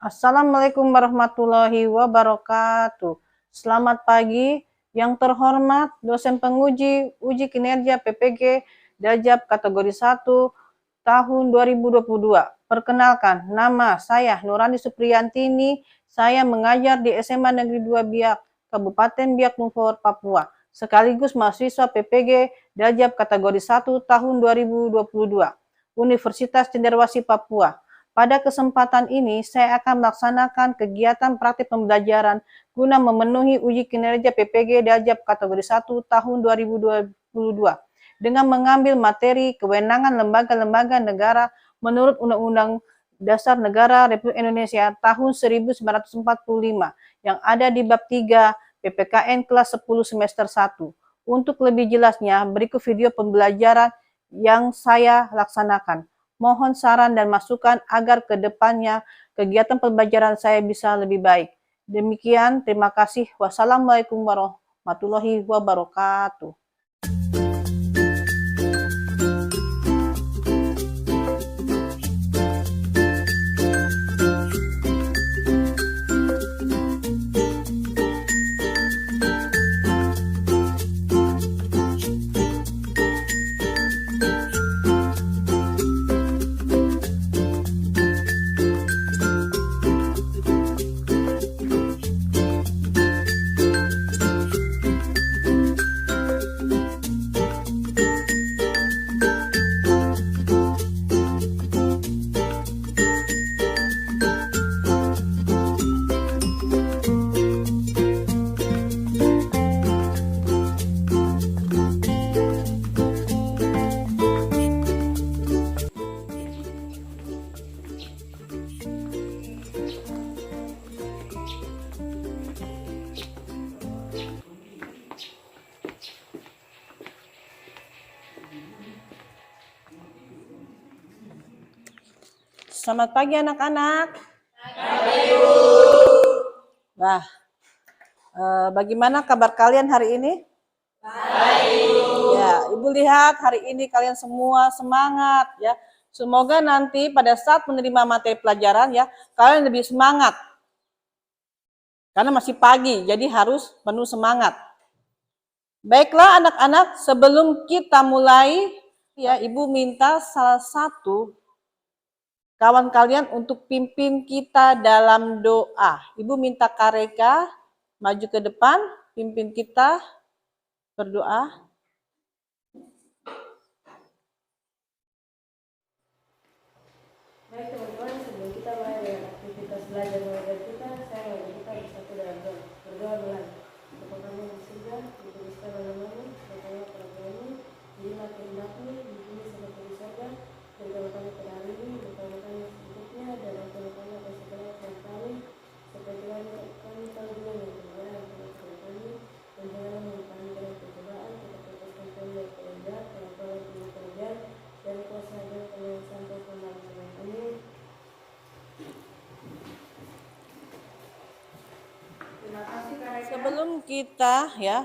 Assalamualaikum warahmatullahi wabarakatuh. Selamat pagi, yang terhormat dosen penguji uji kinerja PPG Dajab kategori 1 tahun 2022. Perkenalkan, nama saya Nurani Supriyantini. Saya mengajar di SMA Negeri 2 Biak, Kabupaten Biak Numfor, Papua. Sekaligus mahasiswa PPG Dajab kategori 1 tahun 2022, Universitas Cenderawasih Papua. Pada kesempatan ini, saya akan melaksanakan kegiatan praktik pembelajaran guna memenuhi uji kinerja PPG Dajab kategori 1 tahun 2022 dengan mengambil materi kewenangan lembaga-lembaga negara menurut Undang-Undang Dasar Negara Republik Indonesia tahun 1945 yang ada di bab 3 PPKN kelas 10 semester 1. Untuk lebih jelasnya, berikut video pembelajaran yang saya laksanakan. Mohon saran dan masukan agar ke depannya kegiatan pembelajaran saya bisa lebih baik. Demikian, terima kasih. Wassalamualaikum warahmatullahi wabarakatuh. Selamat pagi anak-anak. Nah, bagaimana kabar kalian hari ini? Baik. Ya, Ibu lihat hari ini kalian semua semangat ya. Semoga nanti pada saat menerima materi pelajaran ya, kalian lebih semangat. Karena masih pagi, jadi harus penuh semangat. Baiklah anak-anak, sebelum kita mulai ya, Ibu minta salah satu kawan kalian untuk pimpin kita dalam doa. Ibu minta Kareka maju ke depan, pimpin kita berdoa. Baik teman-teman, sebelum kita mulai dengan aktivitas belajar mengajar kita, saya mengajak kita bersatu dalam doa. Berdoa mulai. Bapa kami yang di surga, dikuduskan namamu, berdoa kami, jadilah kehendakmu di bumi seperti di surga. Berikanlah kami pada hari ini, berdoa kami berikutnya, dan ampuni kami atas segala kesalahan kami, seperti kami tahu juga yang kebenaran atas segala kami, dan janganlah membawa kami dalam pencobaan, tetapi lepaskan kami dari yang jahat, karena Kau yang punya kerajaan dan kuasa dan kemuliaan sampai selama-lamanya. Amin. Terima kasih Kareka. Sebelum kita ya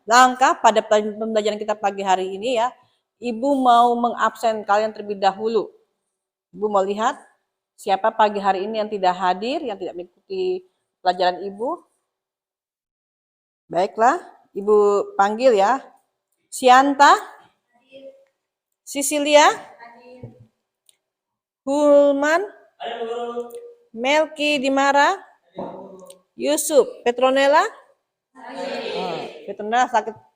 langkah pada pembelajaran kita pagi hari ini ya, Ibu mau mengabsen kalian terlebih dahulu. Ibu mau lihat siapa pagi hari ini yang tidak hadir, yang tidak mengikuti pelajaran Ibu. Baiklah, Ibu panggil ya. Sianta, Sisilia, Hulman, Melki Dimara, Yusuf, Petronella. Petronella sakit.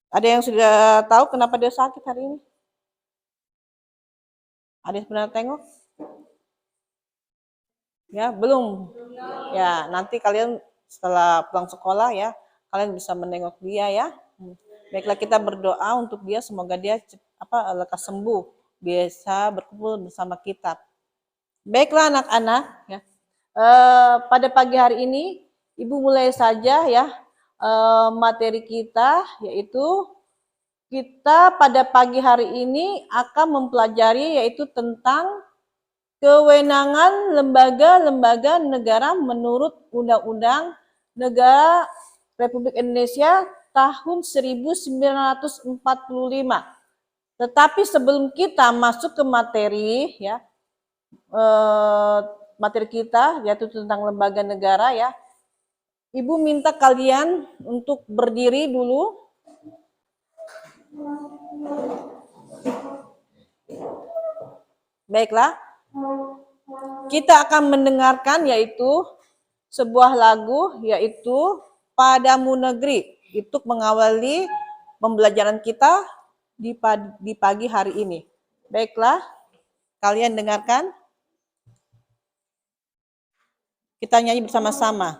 Ada yang sudah tahu kenapa dia sakit hari ini? Ada yang pernah tengok? Ya, belum. Ya, nanti kalian setelah pulang sekolah ya, kalian bisa menengok dia ya. Baiklah, kita berdoa untuk dia, semoga dia lekas sembuh, bisa berkumpul bersama kita. Baiklah anak-anak ya. Pada pagi hari ini Ibu mulai saja ya materi kita, yaitu kita pada pagi hari ini akan mempelajari yaitu tentang kewenangan lembaga-lembaga negara menurut Undang-Undang Negara Republik Indonesia tahun 1945. Tetapi sebelum kita masuk ke materi ya, materi kita yaitu tentang lembaga negara ya. Ibu minta kalian untuk berdiri dulu. Baiklah, kita akan mendengarkan yaitu sebuah lagu yaitu Padamu Negeri untuk mengawali pembelajaran kita di pagi hari ini. Baiklah, kalian dengarkan. Kita nyanyi bersama-sama.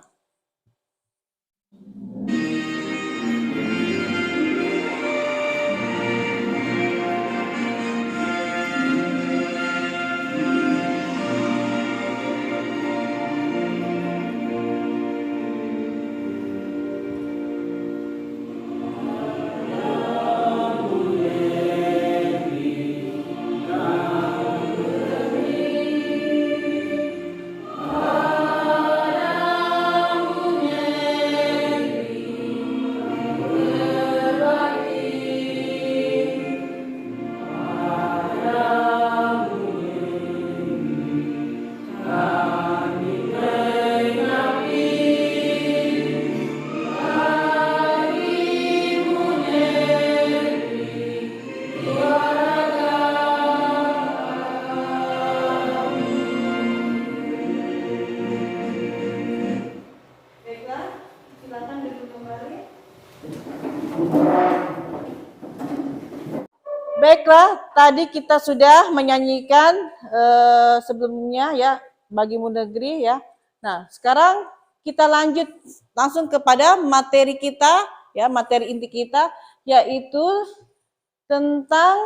Baiklah, tadi kita sudah menyanyikan sebelumnya ya Bagimu Negeri ya. Nah, sekarang kita lanjut langsung kepada materi kita ya, materi inti kita yaitu tentang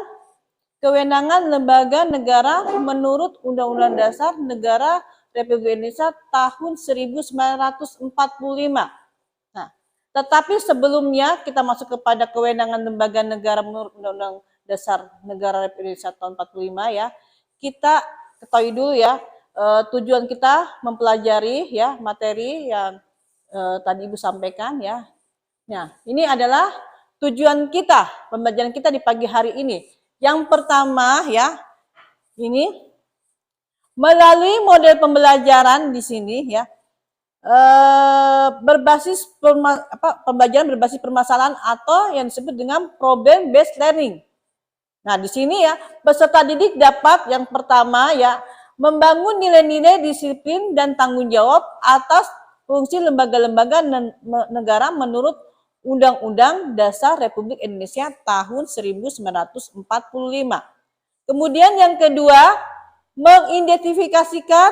kewenangan lembaga negara menurut Undang-Undang Dasar Negara Republik Indonesia tahun 1945. Nah, tetapi sebelumnya kita masuk kepada kewenangan lembaga negara menurut Undang-Undang Dasar Negara Republik Indonesia tahun 45 ya. Kita ketahui dulu ya tujuan kita mempelajari ya materi yang tadi Ibu sampaikan ya. Nah, ini adalah tujuan kita, pembelajaran kita di pagi hari ini. Yang pertama ya, ini melalui model pembelajaran di sini ya, berbasis pembelajaran berbasis permasalahan atau yang disebut dengan problem based learning. Nah, di sini ya, peserta didik dapat yang pertama ya, membangun nilai-nilai disiplin dan tanggung jawab atas fungsi lembaga-lembaga negara menurut Undang-Undang Dasar Republik Indonesia tahun 1945. Kemudian yang kedua, mengidentifikasikan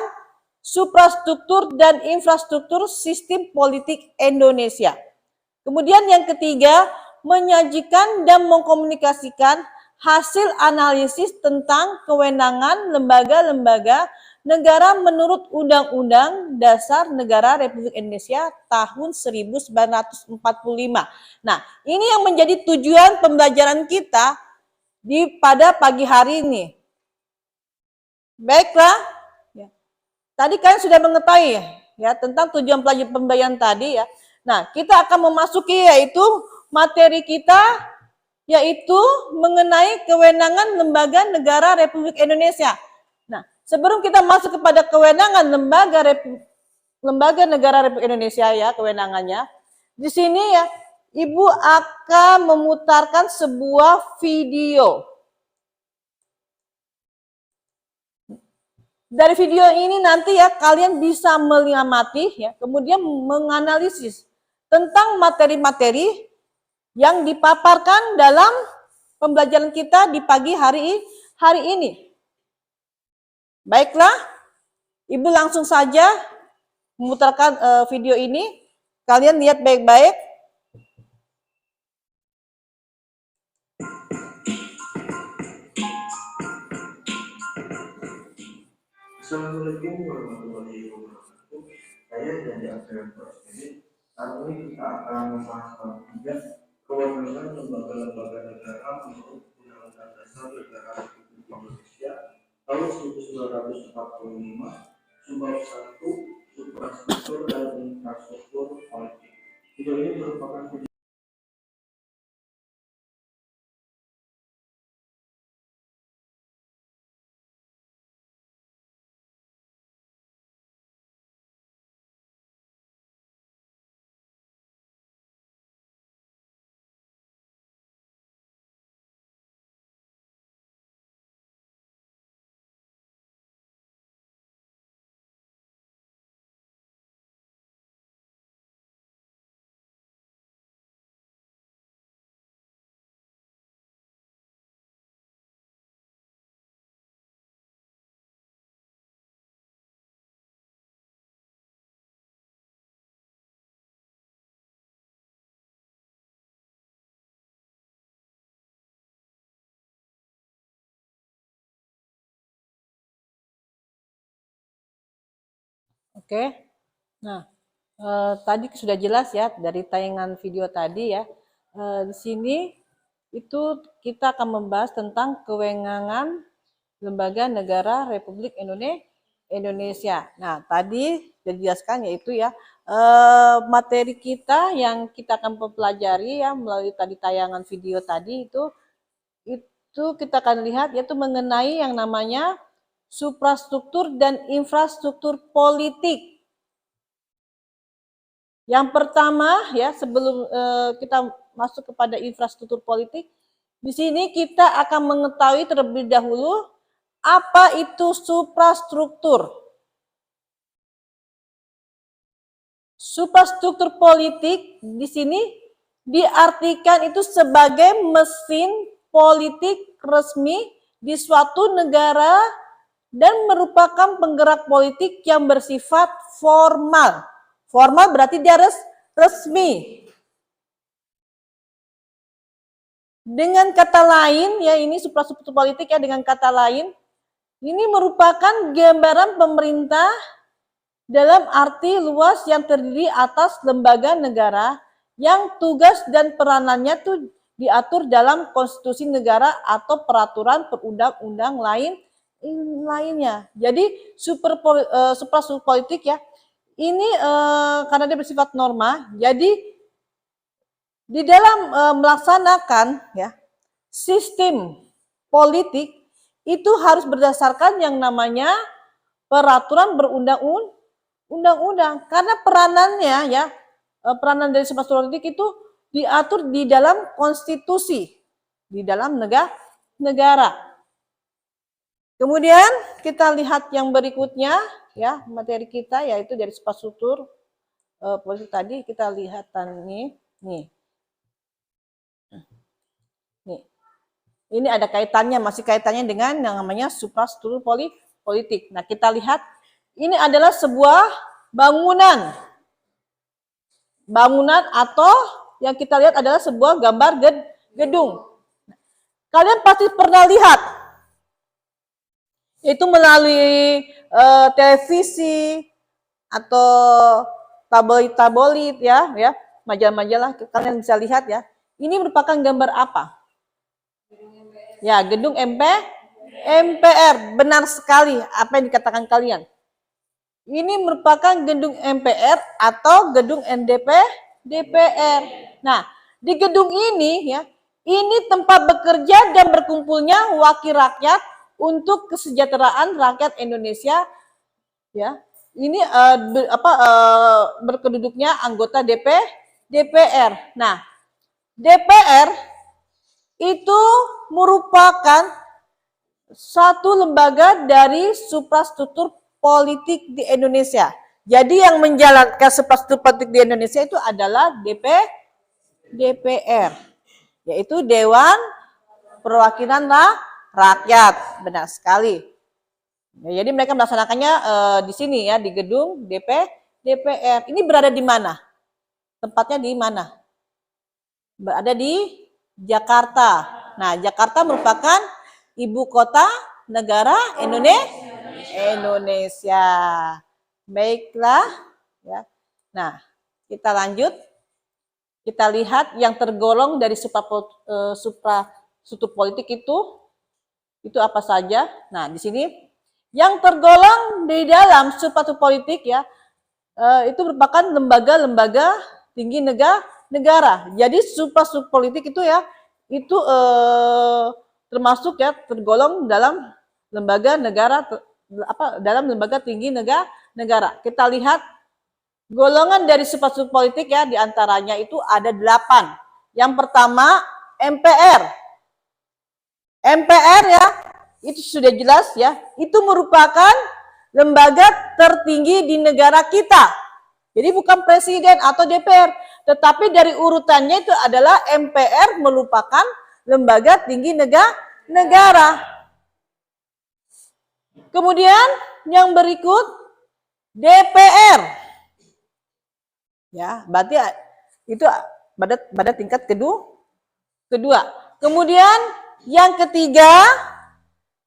suprastruktur dan infrastruktur sistem politik Indonesia. Kemudian yang ketiga, menyajikan dan mengkomunikasikan hasil analisis tentang kewenangan lembaga-lembaga negara menurut Undang-Undang Dasar Negara Republik Indonesia tahun 1945. Nah, ini yang menjadi tujuan pembelajaran kita pada pagi hari ini. Baiklah, ya. Tadi kalian sudah mengetahui ya tentang tujuan pembelajaran tadi ya. Nah, kita akan memasuki yaitu materi kita yaitu mengenai kewenangan lembaga negara Republik Indonesia. Nah, sebelum kita masuk kepada kewenangan lembaga negara Republik Indonesia ya, kewenangannya. Di sini ya, Ibu akan memutarkan sebuah video. Dari video ini nanti ya kalian bisa mengamati ya, kemudian menganalisis tentang materi-materi yang dipaparkan dalam pembelajaran kita di pagi hari ini. Baiklah, Ibu langsung saja memutarkan video ini. Kalian lihat baik-baik. Assalamualaikum warahmatullahi wabarakatuh. Saya dari Aksara Ini. Saat ini kita akan membahas tiga kewenangan lembaga-lembaga negara menurut Undang-Undang Dasar Negara Republik Indonesia tahun 1945, Subbab 1, Suprastruktur dan Infrastruktur Politik. Video ini merupakan Oke. Nah, tadi sudah jelas ya dari tayangan video tadi ya. Di sini itu kita akan membahas tentang kewenangan lembaga negara Republik Indonesia. Nah, tadi sudah dijelaskan yaitu ya materi kita yang kita akan pelajari ya melalui tadi tayangan video tadi itu kita akan lihat yaitu mengenai yang namanya suprastruktur dan infrastruktur politik. Yang pertama ya sebelum kita masuk kepada infrastruktur politik, di sini kita akan mengetahui terlebih dahulu apa itu suprastruktur. Suprastruktur politik di sini diartikan itu sebagai mesin politik resmi di suatu negara dan merupakan penggerak politik yang bersifat formal. Formal berarti dia resmi. Dengan kata lain, ya ini suprastruktur politik ya, dengan kata lain, ini merupakan gambaran pemerintah dalam arti luas yang terdiri atas lembaga negara yang tugas dan peranannya tuh diatur dalam konstitusi negara atau peraturan perundang-undang lainnya. Jadi suprastruktur politik ya, ini karena dia bersifat norma, jadi di dalam melaksanakan ya sistem politik itu harus berdasarkan yang namanya peraturan berundang-undang, karena peranannya ya peranan dari suprastruktur politik itu diatur di dalam konstitusi, di dalam negara. Kemudian kita lihat yang berikutnya ya materi kita yaitu dari suprastruktur politik tadi kita lihat nih. Ini ada kaitannya, masih kaitannya dengan yang namanya suprastruktur politik. Nah, kita lihat ini adalah sebuah bangunan atau yang kita lihat adalah sebuah gambar gedung. Kalian pasti pernah lihat itu melalui televisi atau tabloid ya, majalah-majalah kalian bisa lihat ya. Ini merupakan gambar apa? Ya, gedung MPR. Benar sekali apa yang dikatakan kalian. Ini merupakan gedung MPR atau gedung DPR. Nah, di gedung ini ya, ini tempat bekerja dan berkumpulnya wakil rakyat untuk kesejahteraan rakyat Indonesia. Ya, ini berkeduduknya anggota DPR. Nah, DPR itu merupakan satu lembaga dari suprastruktur politik di Indonesia. Jadi yang menjalankan suprastruktur politik di Indonesia itu adalah DPR, yaitu Dewan Perwakilan Rakyat. Benar sekali. Ya, jadi mereka melaksanakannya di sini ya, di gedung DPR. Ini berada di mana? Tempatnya di mana? Berada di Jakarta. Nah, Jakarta merupakan ibu kota negara Indonesia. Baiklah, ya. Nah, kita lanjut. Kita lihat yang tergolong dari suprastruktur politik itu apa saja. Nah, di sini yang tergolong di dalam suprastruktur politik ya, itu merupakan lembaga-lembaga tinggi negara. Jadi suprastruktur politik itu ya, itu termasuk ya tergolong dalam lembaga negara dalam lembaga tinggi negara. Kita lihat golongan dari suprastruktur politik ya, diantaranya itu ada 8. Yang pertama MPR. MPR ya, itu sudah jelas ya, itu merupakan lembaga tertinggi di negara kita. Jadi bukan presiden atau DPR, tetapi dari urutannya itu adalah MPR merupakan lembaga tinggi negara. Kemudian yang berikut DPR. Ya, berarti itu pada tingkat kedua. Kemudian yang ketiga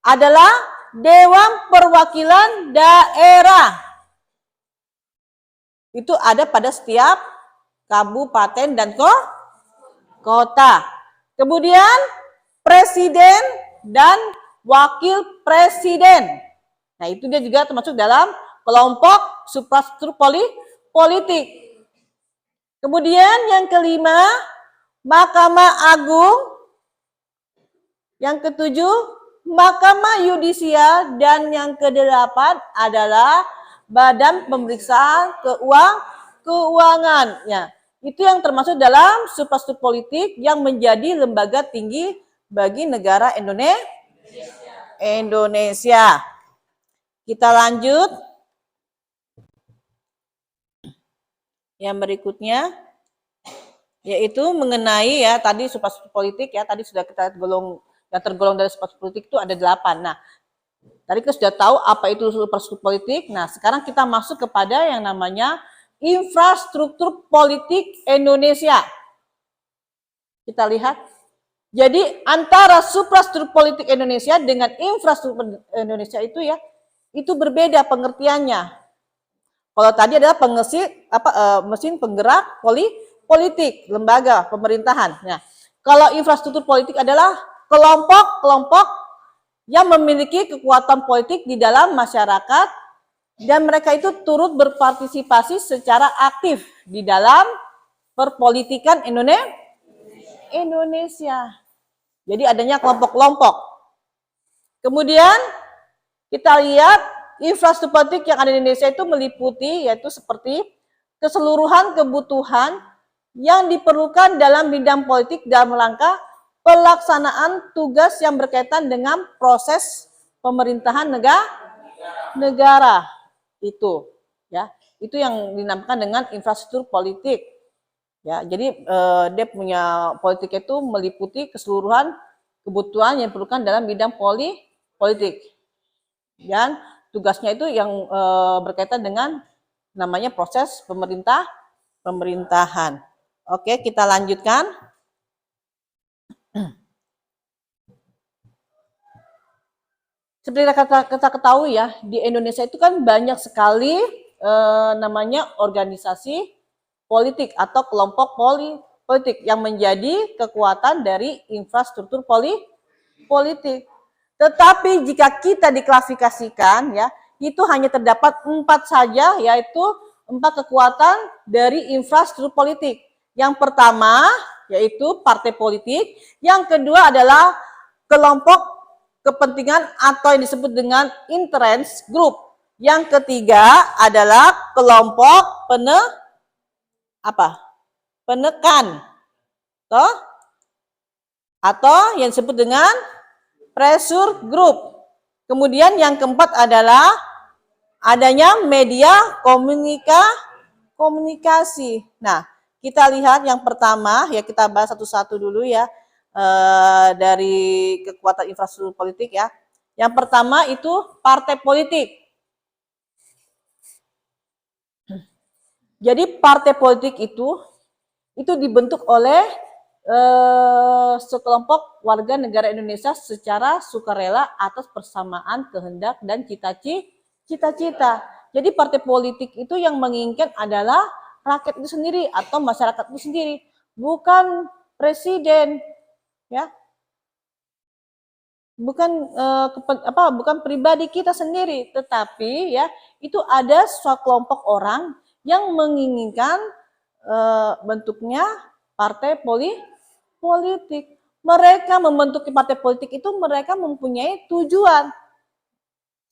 adalah Dewan Perwakilan Daerah. Itu ada pada setiap kabupaten dan kota. Kemudian presiden dan wakil presiden. Nah, itu dia juga termasuk dalam kelompok suprastruktur politik. Kemudian yang kelima, Mahkamah Agung. Yang ketujuh, Mahkamah Yudisial. Dan yang kedelapan adalah Badan Pemeriksa Keuangan. Ya, itu yang termasuk dalam suprastruktur politik yang menjadi lembaga tinggi bagi negara Indonesia. Kita lanjut. Yang berikutnya yaitu mengenai ya tadi suprastruktur politik ya, tadi sudah kita tergolong dari suprastruktur politik itu ada 8. Nah, tadi kita sudah tahu apa itu suprastruktur politik. Nah, sekarang kita masuk kepada yang namanya infrastruktur politik Indonesia. Kita lihat. Jadi antara suprastruktur politik Indonesia dengan infrastruktur Indonesia itu ya, itu berbeda pengertiannya. Kalau tadi adalah mesin penggerak politik, lembaga pemerintahan. Nah, kalau infrastruktur politik adalah kelompok-kelompok yang memiliki kekuatan politik di dalam masyarakat dan mereka itu turut berpartisipasi secara aktif di dalam perpolitikan Indonesia. Jadi adanya kelompok-kelompok. Kemudian kita lihat infrastruktur politik yang ada di Indonesia itu meliputi yaitu seperti keseluruhan kebutuhan yang diperlukan dalam bidang politik dalam rangka pelaksanaan tugas yang berkaitan dengan proses pemerintahan negara itu ya, itu yang dinamakan dengan infrastruktur politik ya. Jadi dia punya politik itu meliputi keseluruhan kebutuhan yang diperlukan dalam bidang politik dan tugasnya itu yang berkaitan dengan namanya proses pemerintahan. Oke, kita lanjutkan. Seperti kita ketahui ya, di Indonesia itu kan banyak sekali namanya organisasi politik atau kelompok politik yang menjadi kekuatan dari infrastruktur politik. Tetapi jika kita diklasifikasikan ya, itu hanya terdapat 4 saja, yaitu 4 kekuatan dari infrastruktur politik. Yang pertama yaitu partai politik, yang kedua adalah kelompok kepentingan atau yang disebut dengan interest group. Yang ketiga adalah kelompok penekan atau yang disebut dengan pressure group. Kemudian yang keempat adalah adanya media komunikasi. Nah, kita lihat yang pertama ya, kita bahas satu-satu dulu ya dari kekuatan infrastruktur politik ya. Yang pertama itu partai politik. Jadi partai politik itu dibentuk oleh sekelompok warga negara Indonesia secara sukarela atas persamaan kehendak dan cita-cita. Jadi partai politik itu yang menginginkan adalah rakyat itu sendiri atau masyarakat itu sendiri, bukan presiden, ya, bukan pribadi kita sendiri, tetapi ya itu ada suatu kelompok orang yang menginginkan bentuknya partai politik. Mereka membentuk partai politik itu mereka mempunyai tujuan,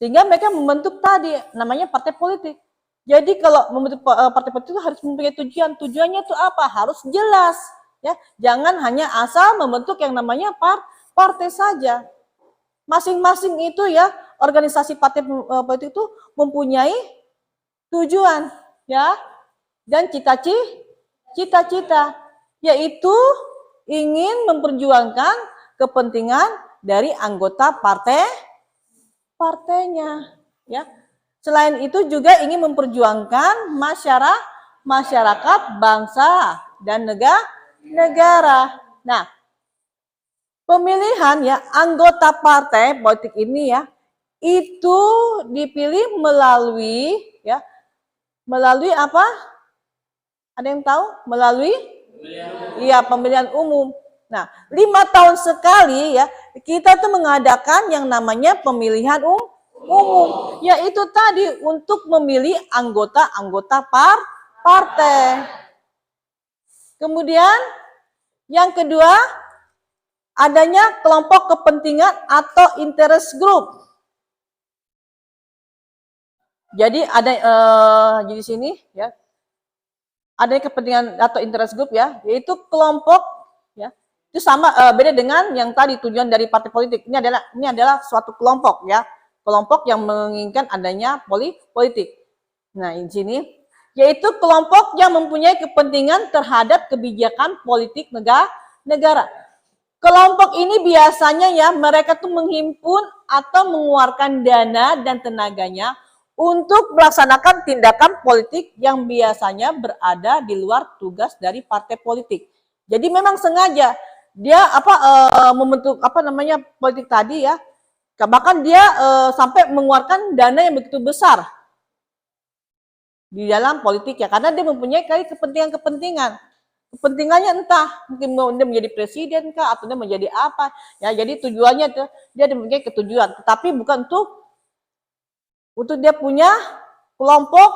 sehingga mereka membentuk tadi namanya partai politik. Jadi kalau membentuk partai politik itu harus mempunyai tujuan. Tujuannya itu apa? Harus jelas, ya. Jangan hanya asal membentuk yang namanya partai saja. Masing-masing itu ya, organisasi partai politik itu mempunyai tujuan, ya, dan cita-cita, yaitu ingin memperjuangkan kepentingan dari anggota partainya, ya. Selain itu juga ingin memperjuangkan masyarakat, bangsa, dan negara. Nah, pemilihan ya anggota partai politik ini ya, itu dipilih melalui apa? Ada yang tahu? Melalui pemilihan umum. Nah, 5 tahun sekali ya kita tuh mengadakan yang namanya pemilihan umum, yaitu tadi untuk memilih anggota-anggota partai. Kemudian yang kedua, adanya kelompok kepentingan atau interest group. Jadi ada di sini ya, ada kepentingan atau interest group ya, yaitu kelompok ya. Itu sama beda dengan yang tadi tujuan dari partai politik. Ini adalah suatu kelompok ya. Kelompok yang menginginkan adanya politik. Nah, di sini yaitu kelompok yang mempunyai kepentingan terhadap kebijakan politik negara. Kelompok ini biasanya ya mereka tuh menghimpun atau mengeluarkan dana dan tenaganya untuk melaksanakan tindakan politik yang biasanya berada di luar tugas dari partai politik. Jadi memang sengaja dia membentuk politik tadi ya. Bahkan dia sampai mengeluarkan dana yang begitu besar di dalam politik ya, karena dia mempunyai kepentingan-kepentingan. Kepentingannya entah mungkin dia menjadi presiden kah atau dia menjadi apa ya, jadi tujuannya tuh dia mempunyai ketujuan, tetapi bukan untuk dia punya kelompok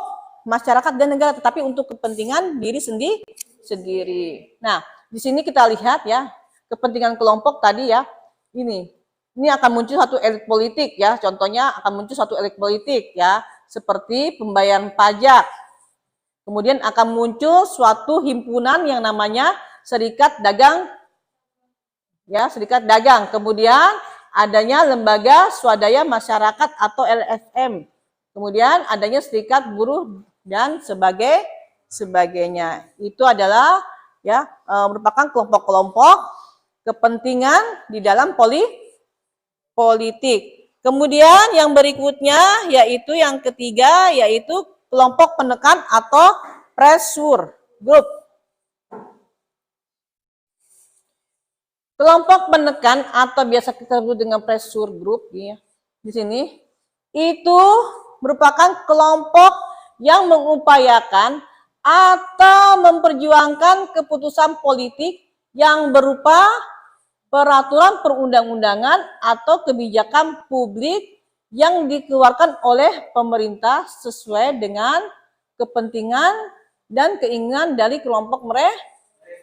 masyarakat dan negara, tetapi untuk kepentingan diri sendiri. Nah, di sini kita lihat ya kepentingan kelompok tadi ya, ini akan muncul satu elit politik ya, contohnya akan muncul satu elit politik ya, seperti pembayaran pajak. Kemudian akan muncul suatu himpunan yang namanya serikat dagang ya, serikat dagang. Kemudian adanya lembaga swadaya masyarakat atau LSM. Kemudian adanya serikat buruh dan sebagainya. Itu adalah ya merupakan kelompok-kelompok kepentingan di dalam politik. Kemudian yang berikutnya yaitu yang ketiga yaitu kelompok penekan atau pressure group. Kelompok penekan atau biasa kita sebut dengan pressure group ya. Di sini itu merupakan kelompok yang mengupayakan atau memperjuangkan keputusan politik yang berupa peraturan perundang-undangan atau kebijakan publik yang dikeluarkan oleh pemerintah sesuai dengan kepentingan dan keinginan dari kelompok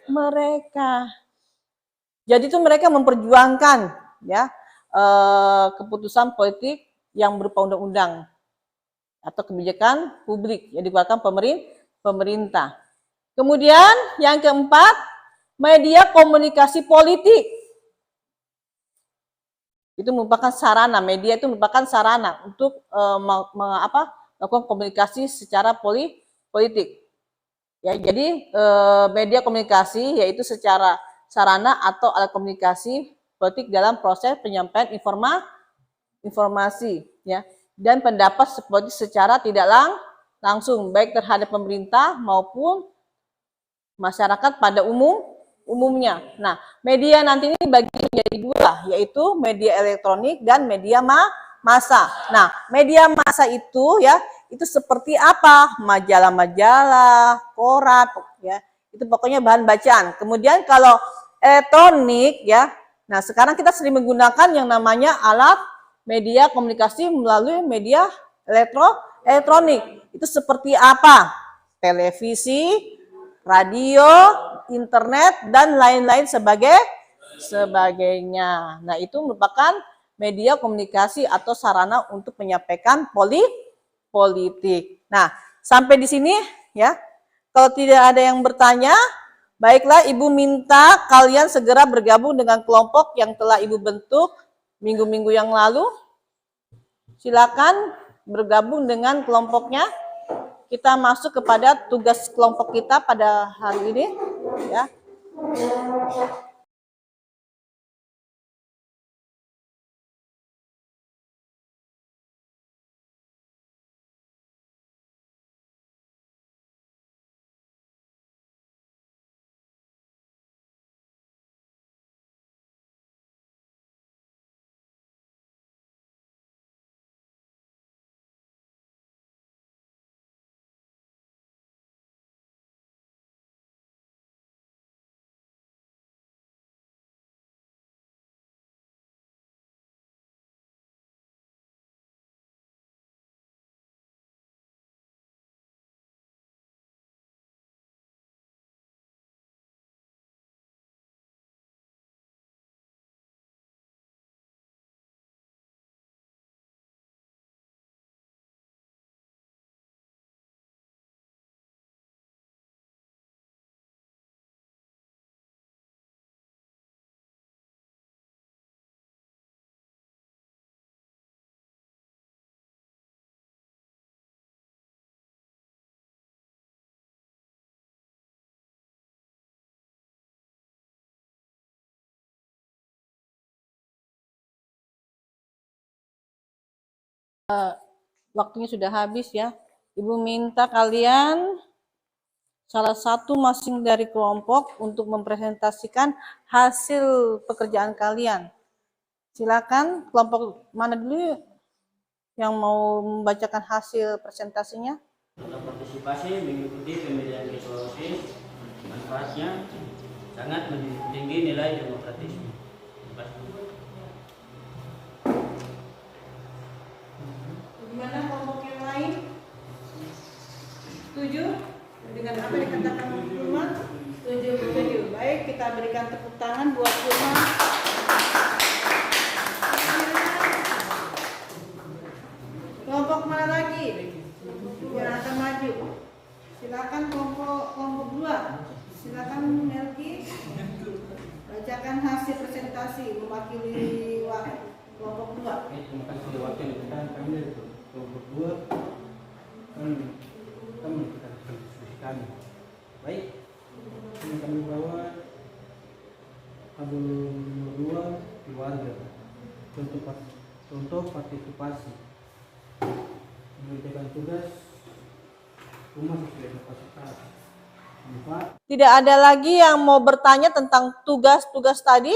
mereka. Jadi itu mereka memperjuangkan ya keputusan politik yang berupa undang-undang atau kebijakan publik yang dikeluarkan pemerintah. Kemudian yang keempat, media komunikasi politik. Itu merupakan sarana, media itu merupakan sarana untuk melakukan komunikasi secara politik. Ya, jadi media komunikasi yaitu secara sarana atau alat komunikasi politik dalam proses penyampaian informasi ya dan pendapat politik secara tidak langsung baik terhadap pemerintah maupun masyarakat pada umumnya. Nah, media nanti ini dibagi menjadi dua, yaitu media elektronik dan media massa. Nah, media massa itu ya, itu seperti apa? Majalah-majalah, koran, ya. Itu pokoknya bahan bacaan. Kemudian kalau elektronik ya, nah sekarang kita sering menggunakan yang namanya alat media komunikasi melalui media elektronik. Itu seperti apa? Televisi, radio, internet, dan lain-lain sebagainya. Nah, itu merupakan media komunikasi atau sarana untuk menyampaikan politik. Nah, sampai di sini ya. Kalau tidak ada yang bertanya, baiklah Ibu minta kalian segera bergabung dengan kelompok yang telah Ibu bentuk minggu-minggu yang lalu. Silakan bergabung dengan kelompoknya. Kita masuk kepada tugas kelompok kita pada hari ini ya. waktunya sudah habis ya. Ibu minta kalian salah satu masing dari kelompok untuk mempresentasikan hasil pekerjaan kalian. Silakan kelompok mana dulu yang mau membacakan hasil presentasinya? Untuk partisipasi mengikuti pemilihan ketua OSIS, manfaatnya sangat tinggi nilai demokratisme. Bagaimana kelompok yang lain? Setuju dengan apa yang dikatakan Firman? Setuju. Baik, kita berikan tepuk tangan buat Firman. Kelompok mana lagi yang akan maju? Silakan kelompok 2. Silakan Melki. Bacakan hasil presentasi mewakili kelompok 2. Terima kasih wakil kita kami dari kelompok 2 kita menentukan diskusi kami. Baik, ini kami bawa tabel nomor 2 keluarga contoh partisipasi mengerjakan tugas rumah sesuai kapasitas. Tidak ada lagi yang mau bertanya tentang tugas-tugas tadi?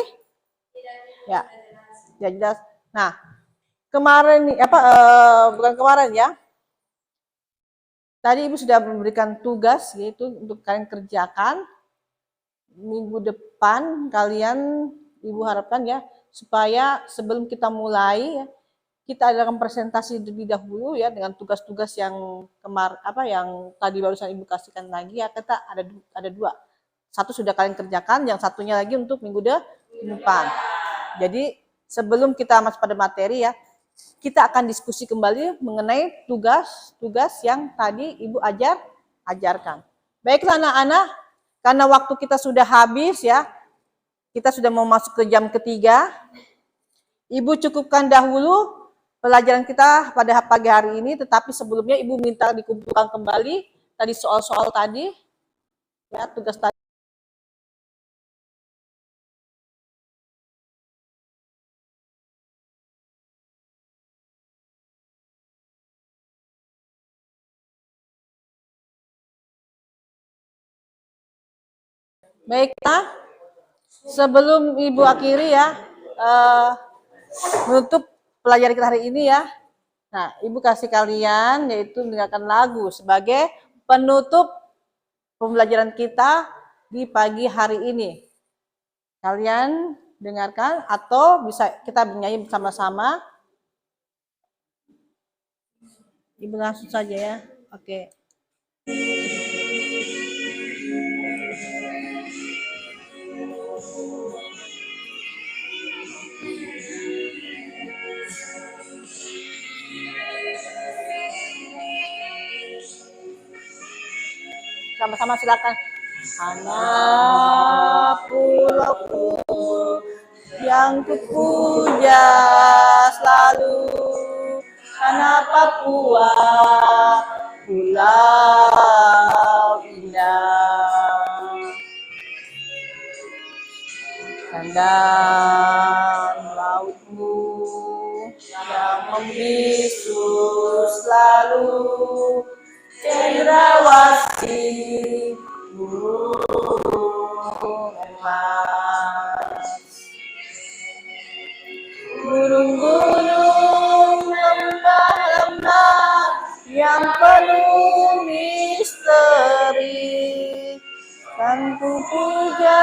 Ya, ya jelas. Nah, kemarin bukan kemarin ya. Tadi Ibu sudah memberikan tugas yaitu untuk kalian kerjakan. Minggu depan kalian Ibu harapkan ya supaya sebelum kita mulai ya, kita adakan presentasi terlebih dahulu ya dengan tugas-tugas yang yang tadi barusan Ibu kasihkan lagi ya. Kita ada 2. Satu sudah kalian kerjakan, yang satunya lagi untuk minggu depan. Jadi sebelum kita masuk pada materi ya, kita akan diskusi kembali mengenai tugas-tugas yang tadi Ibu ajarkan. Baiklah anak-anak, karena waktu kita sudah habis ya, kita sudah mau masuk ke jam ketiga. Ibu cukupkan dahulu pelajaran kita pada pagi hari ini, tetapi sebelumnya Ibu minta dikumpulkan kembali tadi soal-soal tadi, ya tugas tadi. Baiklah, sebelum Ibu akhiri ya, menutup pelajaran kita hari ini ya. Nah, Ibu kasih kalian yaitu mendengarkan lagu sebagai penutup pembelajaran kita di pagi hari ini. Kalian dengarkan atau bisa kita bernyanyi bersama-sama. Ibu langsung saja ya. Oke. Sama-sama silakan. Anak pulauku yang kupuja selalu, anak Papua, pulau indah. Kandang lautmu yang membisu selalu, cendrawasih burung emas. Gunung-gunung, lembah-lembah yang penuh misteri, kan ku puja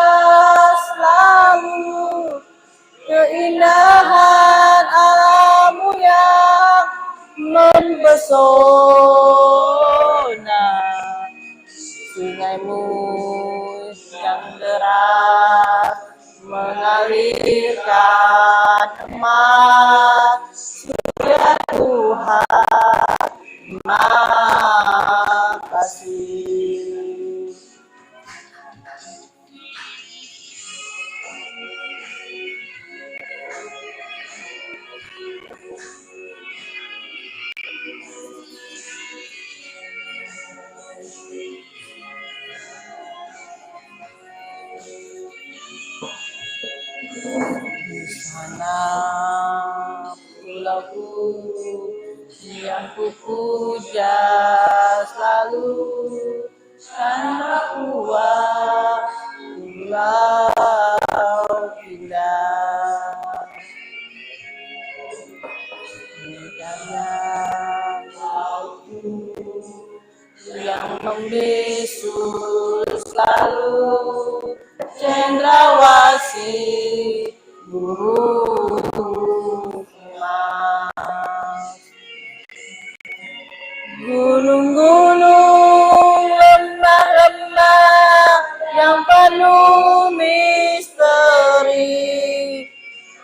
selalu keindahan alammu yang mempesona. Sungaimu yang deras mengalirkan emas, ya Tuhan, terima kasih. Di sana pulauku yang kupuja selalu, karena kuat pulau indah. Karena lautu yang membisu selalu, cendrawasih burung emas. Gunung-gunung, lembah-lembah yang penuh misteri,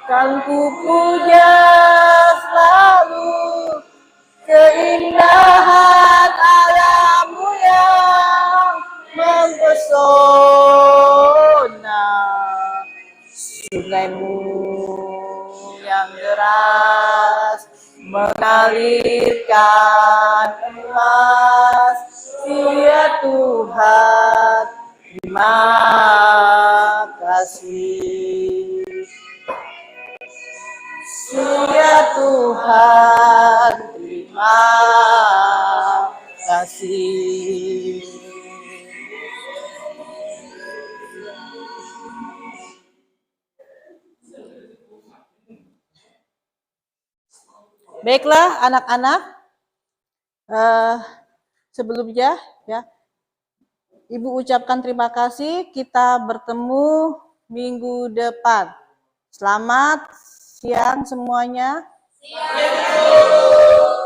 kan ku puja selalu keindahan alammu yang mempesona. Sungaimu yang deras mengalirkan emas, ya Tuhan, terima kasih. Ya Tuhan, terima kasih. Baiklah anak-anak, sebelumnya ya Ibu ucapkan terima kasih. Kita bertemu minggu depan. Selamat siang semuanya. Siang.